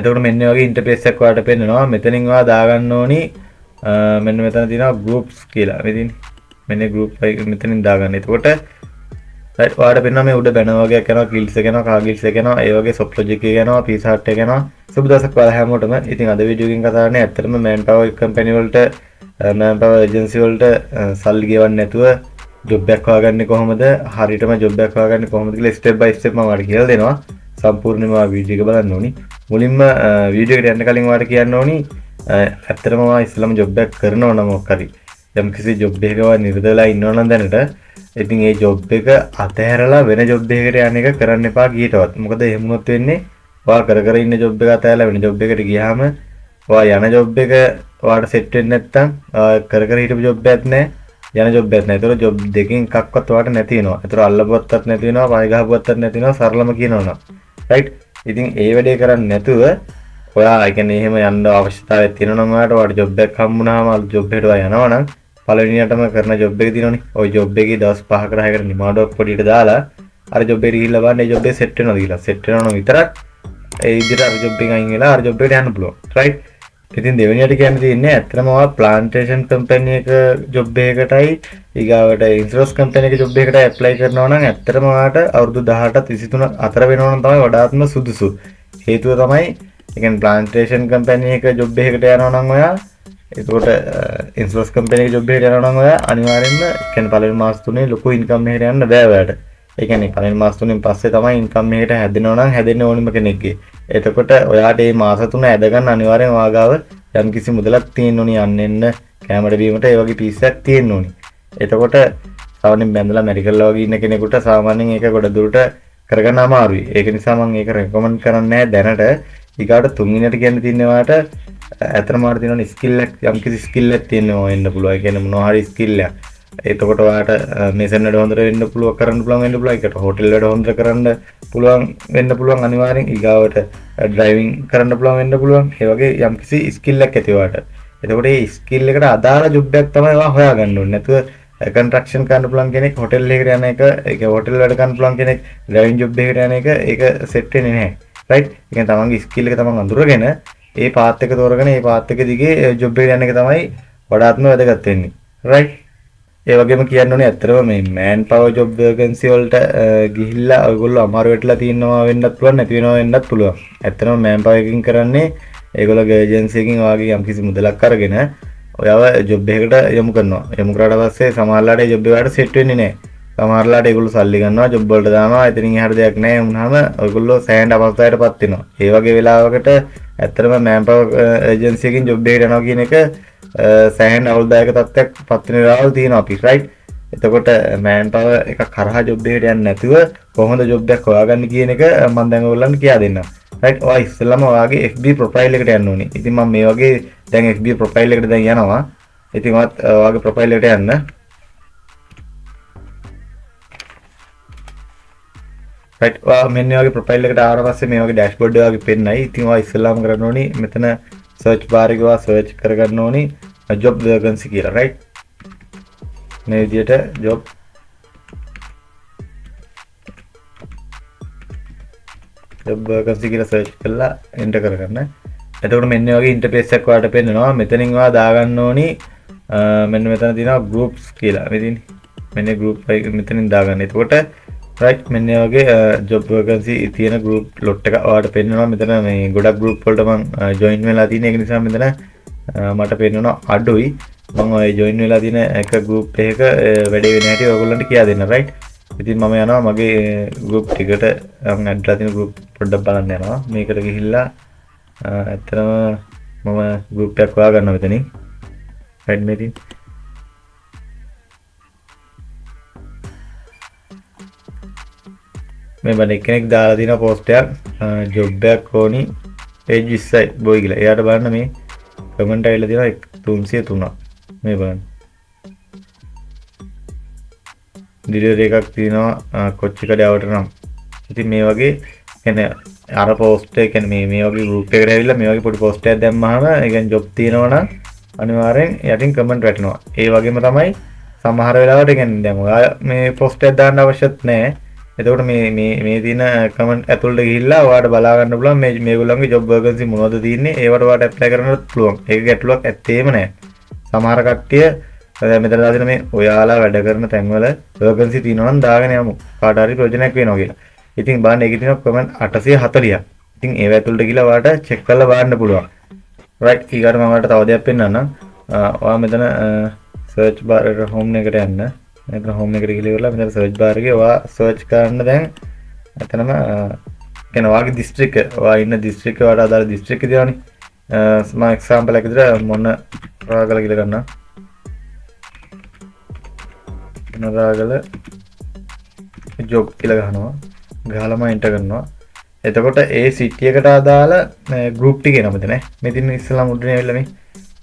එතකොට මෙන්න වගේ ඉන්ටර්ෆේස් එකක් ඔයාලට පෙන්නනවා. මෙතනින් ඔයා දාගන්න ඕනි මෙන්න මෙතන තියෙනවා groups කියලා. මෙතන මෙන්න group එක මෙතනින් දාගන්න. එතකොට right ඔයාලට පෙන්නනවා මේ උඩ බැනර් වගේක් යනවා, කිල්ස් එක යනවා, කාගිල්ස් එක යනවා, ඒ වගේ soft logic එක යනවා, piece art එක යනවා. සුබ දවසක් ඔයාලා හැමෝටම. ඉතින් අද වීඩියෝ එකකින් කතා කරන්නේ ඇත්තටම manpower company වලට manpower agency වලට සල්ලි ගෙවන්න නැතුව ජොබ් එකක් හොයාගන්නේ කොහොමද, හරියටම ජොබ් එකක් හොයාගන්නේ කොහොමද කියලා ස්ටෙප් බයි ස්ටෙප් මම ඔයාලට කියලා දෙනවා. සම්පූර්ණයෙන්ම වීඩියෝ එක බලන්න ඕනි. මුලින්ම වීඩියෝ එකට යන්න කලින් ඔයාලට කියන්න ඕනි ඇත්තටම මම ඉස්සෙල්ලාම ජොබ් එකක් කරනවා නම් මොකක් හරි යම් කිසි ජොබ් එකක නිරත වෙලා ඉන්නවා නම් දැනට ඉතින් ඒ ජොබ් එක අතහැරලා වෙන ජොබ් එකකට යන එක කරන්න එපා කීටවත්. මොකද එහෙම වුණොත් වෙන්නේ ඔයා කර කර ඉන්න ජොබ් එක අතහැරලා වෙන ජොබ් එකකට ගියාම ඔයා යන ජොබ් එක ඔයාට සෙට් වෙන්නේ නැත්නම් කර කර හිටපු ජොබ් එකක් නැහැ. යන ජොබ් එකක් නැහැ. ඒතර ජොබ් දෙකෙන් එකක්වත් ඔයාට නැති වෙනවා. ඒතර අල්ලපුවත්තක් නැති වෙනවා, පය ගහපුවත්තක් නැති වෙනවා, සරලම කියනවනම්. රයිට්. ඉතින් ඒ වැඩේ කරන්නේ නැතුව ඔයා ඒ කියන්නේ එහෙම යන්න අවශ්‍යතාවයක් තියෙනවා නම් ඔයාට ජොබ් එකක් හම්බුනාම ජොබ් එකට ඔයා යනවා නම් පළවෙනියටම කරන ජොබ් එක තියෙනවනේ. ওই ජොබ් එකේ දවස් 5කට 6කට නිමාඩුවක් පොඩියට දාලා අර ජොබ් එකට ගිහිල්ලා බලන්න ඒ ජොබ් එක සෙට් වෙනවද කියලා. සෙට් වෙනවා නම් විතරක් ඒ විදිහට අර ජොබ් එකෙන් අයින් වෙලා අර ජොබ් එකට යන්න පුළුවන්. රයිට්. ඉතින් දෙවෙනියට කියන්න තියෙන්නේ ඇත්තටම ඔයා ප්ලාන්ටේෂන් කම්පැනි එක ජොබ් එකකටයි ඊගාවට ඉන්ෂුරන්ස් කම්පැනි එක ජොබ් එකකට ඇප්ලයි කරනවා නම් ඇත්තටම ඔයාට අවුරුදු 18ට 23 අතර වෙනවා නම් තමයි වඩාත්ම සුදුසු. හේතුව තමයි ඒ කියන්නේ ප්ලාන්ටේෂන් කම්පැනි එක ජොබ් එකකට යනවා නම් ඔයා ඒකට ඉන්ෂුරන්ස් කම්පැනි එක ජොබ් එකකට යනවා නම් ඔයා අනිවාර්යෙන්ම කියන්නේ පළවෙනි මාස තුනේ ලොකු ඉන්කම් එකකට යන්න බෑ ඔයාට. ඒ කියන්නේ පළවෙනි මාස තුනෙන් පස්සේ තමයි ඉන්කම් එකකට හැදෙනවා නම් හැදෙන්න ඕනිම කෙනෙක්ගේ. එතකොට ඔයාට මේ මාස තුන ඇද ගන්න අනිවාර්යෙන් වාගාව යම් කිසි මුදලක් තියෙන්න ඕනි යන්න එන්න කැමරේ බීමට ඒ වගේ පීස්සක් තියෙන්න ඕනි. එතකොට සාමාන්‍යයෙන් බැඳලා මෙඩිකල් වගේ ඉන්න කෙනෙකුට සාමාන්‍යයෙන් ඒක ගොඩ දුරට කරගන්න අමාරුයි. ඒක නිසා මම ඒක රෙකමන්ඩ් කරන්නේ නැහැ දැනට. ඊගාට තුන්වෙනියට කියන්න තියෙන්නේ ඔයාට ඇත්තටම ඔයාලට තියෙන ස්කිල් එක යම් කිසි ස්කිල් එකක් තියෙනවා වෙන්න පුළුවන්. ඒ කියන්නේ මොනවා හරි ස්කිල් එකක්. එතකොට ඔයාට මේසන් වැඩ හොඳට වෙන්න පුළුවන් කරන්න පුළුවන් වෙන්න පුළුවන්. ඒකට හෝටල් වැඩ හොඳට කරන්න පුළුවන් වෙන්න පුළුවන් අනිවාර්යෙන්. ඊගාවට ඩ්‍රයිවිං කරන්න පුළුවන් වෙන්න පුළුවන්. ඒ වගේ යම් කිසි ස්කිල් එකක් ඇති ඔයාට. එතකොට මේ ස්කිල් එකට අදාළ ජොබ් එකක් තමයි ඔයා හොයාගන්න ඕනේ. නැතුව කන්ස්ට්‍රක්ෂන් කරන්න පුළුවන් කෙනෙක් හෝටල් එකකට යන එක, ඒක හෝටල් වැඩ කරන්න පුළුවන් කෙනෙක් ඩ්‍රයිවිං ජොබ් එකකට යන එක ඒක සෙට් වෙන්නේ නැහැ. රයිට්. ඒ කියන්නේ තමන්ගේ ස්කිල් එක තමන් අඳුරගෙන ඒ පාත් එක තෝරගෙන ඒ පාත් එක දිගේ ජොබ් එකට යන එක තමයි වඩාත්ම වැදගත් වෙන්නේ. රයිට්. ඒ වගේම කියන්න ඕනේ ඇත්තටම මේ මෑන් පවර් ජොබ් වේකන්සි වලට ගිහිල්ලා ඔයගොල්ලෝ අමාරු වෙట్లా තියෙනවා වෙන්නත් පුළුවන් නැති වෙනවා වෙන්නත් පුළුවන්. ඇත්තටම මෑන් පවර් එකකින් කරන්නේ ඒගොල්ලෝගේ ඒජන්සි එකකින් ඔයාගේ යම්කිසි මුදලක් අරගෙන ඔයාව ජොබ් එකකට යොමු කරනවා. යොමු කරාට පස්සේ සමහරලාට ඒ ජොබ් එකට සෙට් වෙන්නේ නැහැ. සමහරලාට ඒගොල්ලෝ සල්ලි ගන්නවා ජොබ් වලට දානවා. එතනින් එහාට දෙයක් නැහැ වුණාම ඔයගොල්ලෝ සෑහෙන අපහසුතාවයකටපත් වෙනවා. ඒ වගේ වෙලාවකට ඇත්තටම මෑන් පවර් ඒජන්සි එකකින් ජොබ් එකට යනවා කියන එක සෑහෙන අවුල්දායක තත්ත්වයක් පත් වෙන වෙලාවල් තියෙනවා අපි. රයිට්. එතකොට මෑන් පවර් එකක් කරහා ජොබ් එකට යන්නේ නැතුව කොහොමද ජොබ් එකක් හොයාගන්නේ කියන එක මම දැන් ඔයගොල්ලන්ට කියා දෙන්නම්. රයිට්. ඔයා ඉස්සෙල්ලාම ඔයාගේ FB ප්‍රොෆයිල් එකට යන්න ඕනේ. ඉතින් මම මේ වගේ දැන් FB ප්‍රොෆයිල් එකට දැන් යනවා. ඉතින් ඔයාගේ ප්‍රොෆයිල් එකට යන්න. රයිට්. ඔයා මෙන්න මේ වගේ ප්‍රොෆයිල් එකට ආවට පස්සේ මේ වගේ ඩෑෂ්බෝඩ් එක වගේ පෙන්නයි. ඉතින් ඔයා ඉස්සෙල්ලාම කරන්න ඕනේ මෙතන සර්ච් බාර් එකේ ඔයා සර්ච් කරගන්න ඕනේ ජොබ් වේකන්සි කියලා. රයිට්. මේ විදිහට ජොබ් වේකන්සි කියලා සර්ච් කරලා එන්ටර් කරගන්න. එතකොට මෙන්න මේ වගේ ඉන්ටර්ෆේස් එකක් ඔයාලට පෙන්නනවා. මෙතනින් ඔයා දාගන්න ඕනි මෙන්න මෙතන තියෙනවා groups කියලා. මෙන්න group එක මෙතනින් දාගන්න. එතකොට රයිට් මෙන්න වගේ ජොබ් වේකන්සි තියෙන group lot එක ඔයාලට පෙන්නනවා. මෙතන මේ ගොඩක් group වලට මම join වෙලා තියෙන. ඒක නිසා මෙතන මට පෙන්නනවා අඩුයි. මම ඔය join වෙලා තියෙන එක group එකක වැඩේ වෙන හැටි ඔයගොල්ලන්ට කියා දෙන්න. රයිට්. ඉතින් මම යනවා මගේ group ටිකට මම ඇඩ්ලා තියෙන group පොඩ්ඩක් බලන්න යනවා. මේකට ගිහිල්ලා ඇත්තටම මම group එකක් හොයාගන්නවා මෙතනින්. රයිට් මේකෙන් මේ බඩ කෙනෙක් දාලා තියෙන පෝස්ට් එකක් ජොබ් එකක් ඕනි page 20යි boy කියලා. එයාට බලන්න මේ කමෙන්ට් ඇවිල්ලා තියෙනවා 303ක්. මේ බලන්න. ඩිලිවරි එකක් තියෙනවා කොච්චිකඩවට නම්. ඉතින් මේ වගේ කියන්නේ අර පෝස්ට් එක කියන්නේ මේ වගේ group එකකට ඇවිල්ලා මේ වගේ පොඩි පෝස්ට් එකක් දැම්මහම ඒ කියන්නේ ජොබ් තියෙනවා නම් අනිවාර්යෙන් යටින් කමෙන්ට් වැටෙනවා. ඒ වගේම තමයි සමහර වෙලාවට කියන්නේ දැන් ඔයා මේ පෝස්ට් එකක් දාන්න අවශ්‍යත් නැහැ. එතකොට මේ තියෙන කමෙන්ට් ඇතුළට ගිහිල්ලා ඔයාලට බලා ගන්න පුළුවන් මේගොල්ලන්ගේ ජොබ් වේකන්සි මොනවද තියෙන්නේ ඒවට ඔයාලට ඇප්ලයි කරන්නත් පුළුවන්. ඒක ගැටලුවක් ඇත්තේම නැහැ. සමහර කට්ටිය දැන් මෙතන දාගෙන මේ ඔයාලා වැඩ කරන තැන්වල වේකන්සි තියෙනවා නම් දාගෙන යමු. කාට හරි ප්‍රයෝජනයක් වෙනවා කියලා. ඉතින් බලන්න ඒකේ තියෙනවා කමෙන්ට් 840ක්. ඉතින් ඒව ඇතුළට ගිහලා ඔයාලට චෙක් කරලා බලන්න පුළුවන්. රයිට් ඊගාට මම ඔයාලට තව දෙයක් පෙන්නන්නම්. ඔයා මෙතන සර්ච් බාර් එකට හෝම් එකට යන්න. මෙතන හෝම් එකට ගිහලා ඉවරලා මෙතන සර්ච් බාර් එකේ ඔයා සර්ච් කරන්න දැන් එතනම කියන ඔයාගේ දිස්ත්‍රික්ක ඔයා ඉන්න දිස්ත්‍රික්ක ඔයාට අදාළ දිස්ත්‍රික්ක දිනවනේ. මම එක්සැම්පල් එකක් විතර මොන රාගල කියලා ගන්නවා. මොන රාගල ජොබ් කියලා ගහනවා. ගහලා මම එන්ටර් කරනවා. එතකොට ඒ සිටි එකට අදාළ ගෲප් ටික එනවා මෙතන. මෙතන ඉස්සලා මුද්‍රණය වෙලා මේ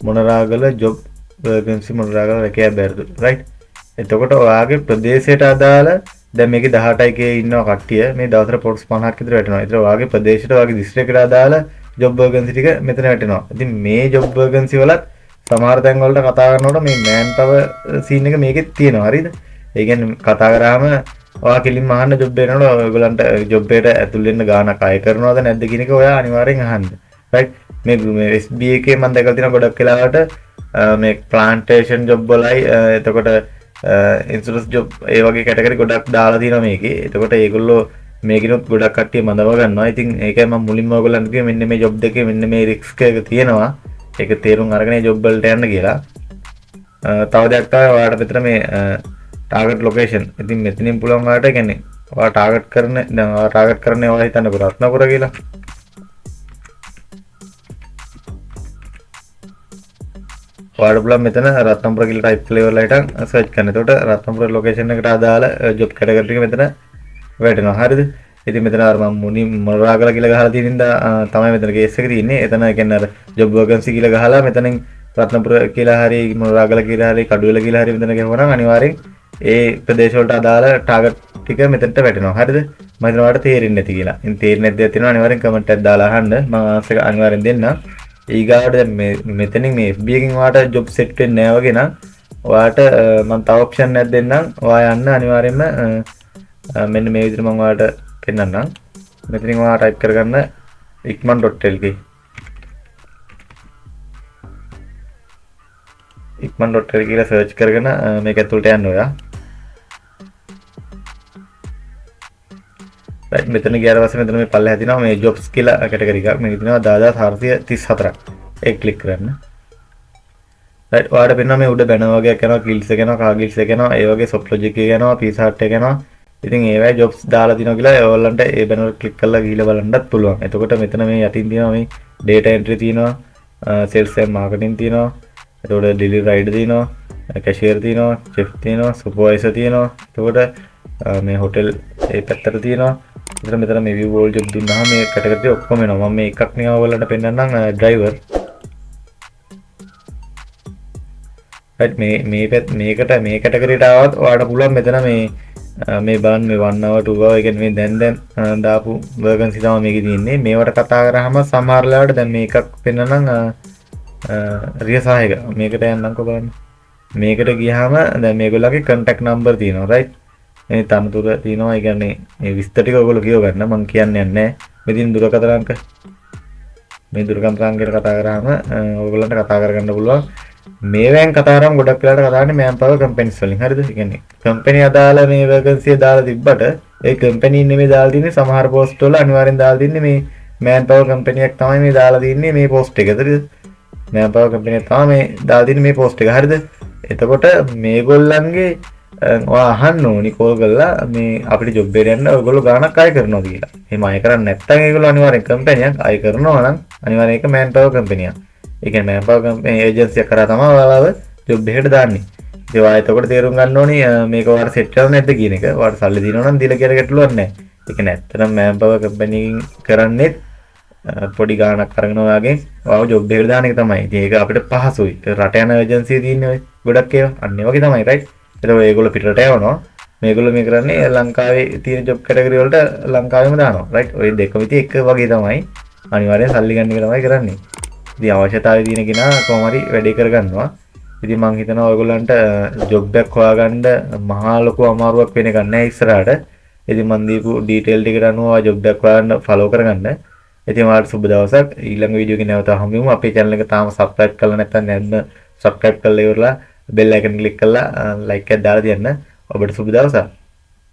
මොනරාගල ජොබ් වේකන්සි මොනරාගල රැකියා බැරිදු රයිට්. එතකොට ඔයාගේ ප්‍රදේශයට අදාළ දැන් මේකේ 18 එකේ ඉන්නවා කට්ටිය මේ දවසට පොට්ස් 50ක් විතර වැටෙනවා. ඒතර ඔයාගේ ප්‍රදේශයට ඔයාගේ දිස්ත්‍රික්කයට අදාළ ජොබ් වේකන්සි ටික මෙතන වැටෙනවා. ඉතින් මේ ජොබ් වේකන්සි වලත් සමහර තැන් වලට කතා කරනකොට මේ මෑන් පවර් සීන් එක මේකෙත් තියෙනවා. හරිද? ඒ කියන්නේ කතා කරාම ඔයා කෙලින්ම අහන්න ජොබ් එකනකොට ඔයගලන්ට ජොබ් එකට ඇතුල් වෙන්න ගාණක් අය කරනවද නැද්ද කියන එක ඔයා අනිවාර්යෙන් අහන්න. රයිට් මේ SB එකේ මම දැකලා තියෙනවා ගොඩක් වෙලාවට මේ ප්ලාන්ටේෂන් ජොබ් වලයි එතකොට ඉන්ෂුරන්ස් ජොබ් ඒ වගේ කැටගරි ගොඩක් දාලා තියෙනවා මේකේ. එතකොට ඒගොල්ලෝ මේකිනුත් ගොඩක් කට්ටිය මඳව ගන්නවා. ඉතින් ඒකයි මම මුලින්ම ඔයගලන්ට කිව්වේ මෙන්න මේ ජොබ් දෙකේ මෙන්න මේ රිස්ක් එක තියෙනවා. ඒක තේරුම් අරගෙන ජොබ් වලට යන්න කියලා. තව දෙයක් තමයි ඔයාලට මෙතන මේ ටාගට් ලොකේෂන්. ඉතින් මෙතනින් පුළුවන් ඔයාලට කියන්නේ ඔයා ටාගට් කරන දැන් ඔයා ටාගට් කරන්නේ ඔයා හිතන්නකො රත්නපුර කියලා. ඔයාලට පුළුවන් මෙතන රත්නපුර කියලා ටයිප් කරලා ඉවරලා හිටන් සර්ච් කරන්න. එතකොට රත්නපුර ලොකේෂන් එකට අදාළ ජොබ් කැටගරි ටික මෙතන වැටෙනවා. හරිද? ඉතින් මෙතන අර මම මොනරාගල කියලා ගහලා තියෙන ඉඳ තමයි මෙතන කේස් එක තියෙන්නේ. එතන කියන්නේ අර ජොබ් වේකන්සි කියලා ගහලා මෙතනින් රත්නපුර කියලා හරි මොනරාගල කියලා හරි කඩුවෙල කියලා හරි මෙතන ගහුවනම් අනිවාර්යෙන් ඒ ප්‍රදේශ වලට අදාළ ටාගට් ටික මෙතනට වැටෙනවා. හරිද? මම හිතනවා ඔයාලට තේරෙන්නේ නැති කියලා. ඉතින් තේරෙන්නේ නැද්ද තියෙනවා අනිවාර්යෙන් කමෙන්ට් එකක් දාලා අහන්න. මම ආන්සර් එක අනිවාර්යෙන් දෙන්නම්. ඊගාවට දැන් මෙතනින් මේ FB එකෙන් ඔයාලට ජොබ් සෙට් වෙන්නේ නැහැ වගේ නම් ඔයාලට මම තව ඔප්ෂන් එකක් දෙන්නම්. ඔයා යන්න අනිවාර්යෙන්ම මෙන්න මේ විදිහට මම ඔයාලට පෙන්නන්නම්. මෙතනින් ඔයා ටයිප් කරගන්න ikman.lk ikman.lk කියලා සර්ච් කරගෙන මේක ඇතුළට යන්න ඔයා. රයිට් මෙතන ගියාට පස්සේ මෙතන මේ පල්ලෙහා තියෙනවා මේ ජොබ්ස් කියලා කැටගරි එකක්. මේක තියෙනවා 10434ක්. ඒක ක්ලික් කරන්න. රයිට් ඔයාලට පෙන්නනවා මේ උඩ බැනර් වගේක් යනවා, කිල්ස් එක යනවා, කාගිල්ස් එක යනවා, ඒ වගේ සොෆ්ට් ලොජික් එක යනවා, පීසාට් එක යනවා. ඉතින් ඒවයි ජොබ්ස් දාලා තිනවා කියලා ඔයාලන්ට ඒ බැනර් ක්ලික් කරලා ගිහිල්ලා බලන්නත් පුළුවන්. එතකොට මෙතන මේ යටින් තියෙනවා මේ data entry තියෙනවා, sales and marketing තියෙනවා. එතකොට delivery rider තියෙනවා, cashier තියෙනවා, chef තියෙනවා, supervisor තියෙනවා. එතකොට මේ hotel ඒ පැත්තට තියෙනවා. මෙතන මේ view all job දුන්නාම මේ කැටගරි ඔක්කොම එනවා. මම මේ එකක් නිකන් ඔයාලන්ට පෙන්නන්නම් driver. රයිට් මේකට මේ කැටගරියට ආවොත් ඔයාලට පුළුවන් මෙතන මේ බලන්න මේ 1 hour 2 hour ඒ කියන්නේ මේ දැන් දාපු වේකන්සි තමයි මේකේ තියෙන්නේ. මේවට කතා කරාම සමහර වෙලාවට දැන් මේ එකක් පෙන්නනම් රිය සහායක මේකට යන්නම්කෝ බලන්න. මේකට ගියාම දැන් මේගොල්ලන්ගේ contact number තියෙනවා right. මේ තනතුර තියෙනවා. ඒ කියන්නේ මේ විස්තර ටික ඔයගොල්ලෝ කියව ගන්න. මම කියන්නේ නැහැ. මේ තියෙන දුරකථන අංක මේ දුරකථන අංකයට කතා කරාම ඔයගොල්ලන්ට කතා කරගන්න පුළුවන්. මේවෙන් කතා කරාම ගොඩක් වෙලාවට කතා කරන්නේ මෑන් පවර් කම්පැනිස් වලින්. හරිද? ඒ කියන්නේ කම්පැනි අදාළ මේ වේකන්සි දාලා තිබ්බට ඒ කම්පැනි නෙමෙයි දාලා තින්නේ සමහර පෝස්ට් වල අනිවාර්යෙන් දාලා තින්නේ මේ මෑන් පවර් කම්පැනියක් තමයි මේ දාලා තින්නේ මේ පෝස්ට් එක. හරිද? මෑන් පවර් කම්පැනියක් තමයි මේ දාලා තින්නේ මේ පෝස්ට් එක. හරිද? එතකොට මේගොල්ලන්ගේ ඔයා අහන්න ඕනි කෝල් කරලා මේ අපිට ජොබ් එකට යන්න ඔයගොල්ලෝ ගාණක් අය කරනවද කියලා. එහෙම අය කරන්නේ නැත්නම් ඒගොල්ලෝ අනිවාර්යෙන් කම්පැනියක් අය කරනවා නම් අනිවාර්යෙන් ඒක මෑන් පවර් කම්පැනියක්. ඒ කියන්නේ මෑන් පවර් කම්පැනි ඒජන්සි එක කරා තමයි ඔයාලව ජොබ් එකට දාන්නේ. ඉතින් ඔයා එතකොට තේරුම් ගන්න ඕනි මේක ඔයාලට සෙට් කරලා නැද්ද කියන එක. ඔයාලට සල්ලි දිනනවා නම් දීලා කියලා ගැටලුවක් නැහැ. ඒ කියන්නේ ඇත්තටම මෑන් පවර් කම්පැනිකින් කරන්නේ පොඩි ගාණක් අරගෙන ඔයාගෙන් ඔයාව ජොබ් එකට දාන එක තමයි. ඉතින් ඒක අපිට පහසුයි. රට යන ඒජන්සිය තියෙන්නේ ඔය ගොඩක් ඒවා. අන්න ඒ වගේ තමයි right. එතකොට ඒගොල්ලෝ පිටරට යවනවා. මේගොල්ලෝ මේ කරන්නේ ලංකාවේ තියෙන ජොබ් කැටගරි වලට ලංකාවෙම දානවා. right. ඔය දෙකම ඉතින් එක වගේ තමයි. අනිවාර්යෙන් සල්ලි ගන්න එක තමයි කරන්නේ. ඉතින් අවශ්‍යතාවය තියෙන කෙනා කොහොම හරි වැඩේ කරගන්නවා. ඉතින් මම හිතනවා ඔයගොල්ලන්ට ජොබ් එකක් හොයාගන්න මහා ලොකු අමාරුවක් වෙන එකක් නැහැ ඉස්සරහට. ඉතින් මන් දීපු ඩීටේල් ටිකට අනුව ජොබ් එකක් හොයන්න ෆලෝ කරගන්න. ඉතින් ඔයාලට සුබ දවසක්. ඊළඟ වීඩියෝ එකේ නැවත හමු වෙමු. අපේ channel එක තාම subscribe කරලා නැත්නම් නැත්නම් subscribe කරලා ඉවරලා bell icon click කරලා like එකක් දාලා තියන්න. ඔබට සුබ දවසක්.